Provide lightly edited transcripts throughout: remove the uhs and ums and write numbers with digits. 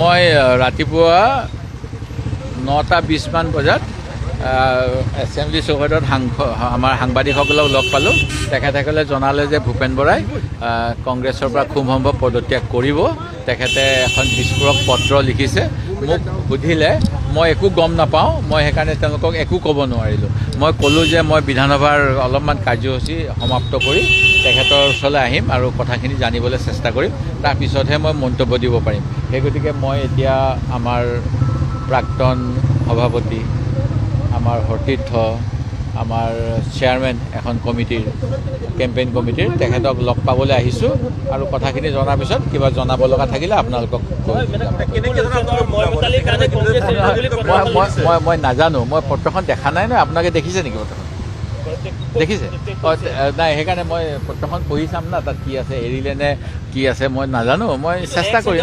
মই ৰাতিপুৱা 9:20 মান বজাত এছেম্বলি চৌহদত আমাৰ সাংবাদিকসকলক লগ পালোঁ। তেখেতসকলে জনালে যে ভূপেন বৰাই কংগ্ৰেছৰ পৰা খুব সম্ভৱ পদত্যাগ কৰিব। তেখেতে এখন বিস্ফোৰক পত্ৰ লিখিছে। মোক সুধিলে, মই একো গম নাপাওঁ, মই সেইকাৰণে তেওঁলোকক একো ক'ব নোৱাৰিলোঁ। মই ক'লোঁ যে মই বিধানসভাৰ অলপমান কাৰ্যসূচী সমাপ্ত কৰি তেখেতৰ ওচৰলৈ আহিম আৰু কথাখিনি জানিবলৈ চেষ্টা কৰিম, তাৰপিছতহে মই মন্তব্য দিব পাৰিম। সেই গতিকে মই এতিয়া আমাৰ প্ৰাক্তন সভাপতি, আমাৰ সতীৰ্থ, আমাৰ চেয়াৰমেন এখন কমিটিৰ, কেম্পেইন কমিটিৰ, তেখেতক লগ পাবলৈ আহিছোঁ আৰু কথাখিনি জনাৰ পিছত কিবা জনাব লগা থাকিলে আপোনালোকক মই নাজানো। মই পত্ৰখন দেখা নাই নহয়। আপোনালোকে দেখিছে নেকি পত্ৰখন? দেখিছে? নাই, সেইকাৰণে মই পত্ৰখন পঢ়ি চাম না, তাত কি আছে, এৰিলে নে কি আছে মই নাজানো। মই চেষ্টা কৰিম।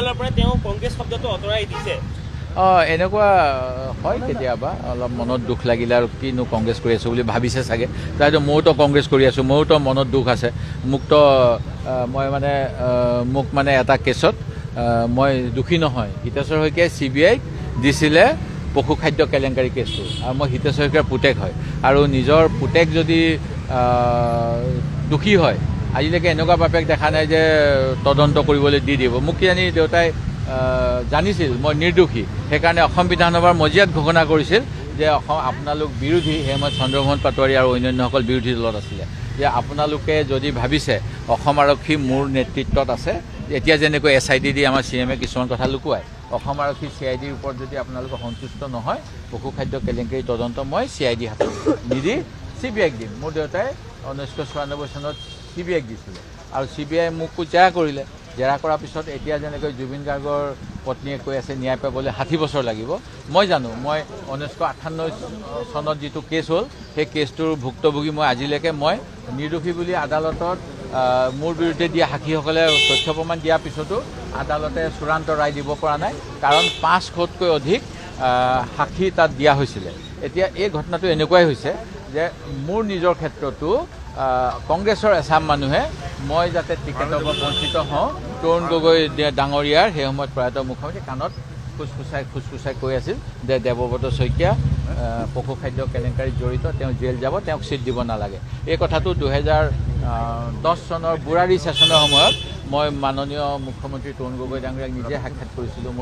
এনেকুৱা হয় কেতিয়াবা, অলপ মনত দুখ লাগিলে আৰু কিনো কংগ্ৰেছ কৰি আছোঁ বুলি ভাবিছে চাগে। তাইতো ময়োতো কংগ্ৰেছ কৰি আছোঁ, মোৰোতো মনত দুখ আছে। মোকতো মোক এটা কেছত মই দুখী নহয়। হিতেশ্বৰ শইকীয়াই CBIক দিছিলে পশু খাদ্য কেলেংকাৰী কেছটো, আৰু মই হিতেশ্বৰ শইকীয়াৰ পুতেক হয়। আৰু নিজৰ পুতেক যদি দোষী হয়, আজিলৈকে এনেকুৱা বাপেক দেখা নাই যে তদন্ত কৰিবলৈ দি দিব। মোক কিজানি দেউতাই জানিছিল মই নিৰ্দোষী, সেইকাৰণে অসম বিধানসভাৰ মজিয়াত ঘোষণা কৰিছিল যে আপোনালোক বিৰোধী। সেই সময়ত চন্দ্ৰমোহন পাটোৱাৰী আৰু অন্যান্যসকল বিৰোধী দলত আছিলে, যে আপোনালোকে যদি ভাবিছে অসম আৰক্ষী মোৰ নেতৃত্বত আছে, এতিয়া যেনেকৈ SIT দি আমাৰ CMে কিছুমান কথা লুকুৱায়, অসম আৰক্ষী CIDৰ ওপৰত যদি আপোনালোকে সন্তুষ্ট নহয়, পশু খাদ্য কেলেংকাৰী তদন্ত মই CID হাতত নিদি CBIক দিম। মোৰ দেউতাই 1994 চনত CBIক দিছিলে আৰু CBI মোকো জেৰা কৰিলে। জেৰা কৰাৰ পিছত এতিয়া যেনেকৈ জুবিন গাৰ্গৰ পত্নীয়ে কৈ আছে ন্যায় পাবলৈ 60 বছৰ লাগিব। মই জানো, মই 1998 চনত যিটো কেছ হ'ল, সেই কেছটোৰ ভুক্তভোগী মই আজিলৈকে মই নিৰ্দোষী বুলি আদালতত মোৰ বিৰুদ্ধে দিয়া সাক্ষীসকলে তথ্য প্ৰমাণ দিয়াৰ পিছতো আদালতে চূড়ান্ত ৰায় দিব পৰা নাই, কাৰণ 500তকৈ অধিক সাক্ষী তাত দিয়া হৈছিলে। এতিয়া এই ঘটনাটো এনেকুৱাই হৈছে যে মোৰ নিজৰ ক্ষেত্ৰতো কংগ্ৰেছৰ এচাম মানুহে মই যাতে টিকেটৰ পৰা বঞ্চিত হওঁ, তৰুণ গগৈ ডাঙৰীয়াৰ সেই সময়ত প্ৰয়াত মুখ্যমন্ত্ৰী কাণত খুচখুচাই কৈ আছিল যে দেৱব্ৰত শইকীয়া পশু খাদ্য কেলেংকাৰীত জড়িত, তেওঁ জেল যাব, তেওঁক চিট দিব নালাগে। এই কথাটো 2010 চনৰ বুৰাৰী ছেছনৰ সময়ত মই মাননীয় মুখ্যমন্ত্ৰী তৰুণ গগৈ ডাঙৰীয়াক নিজে সাক্ষাৎ কৰিছিলোঁ।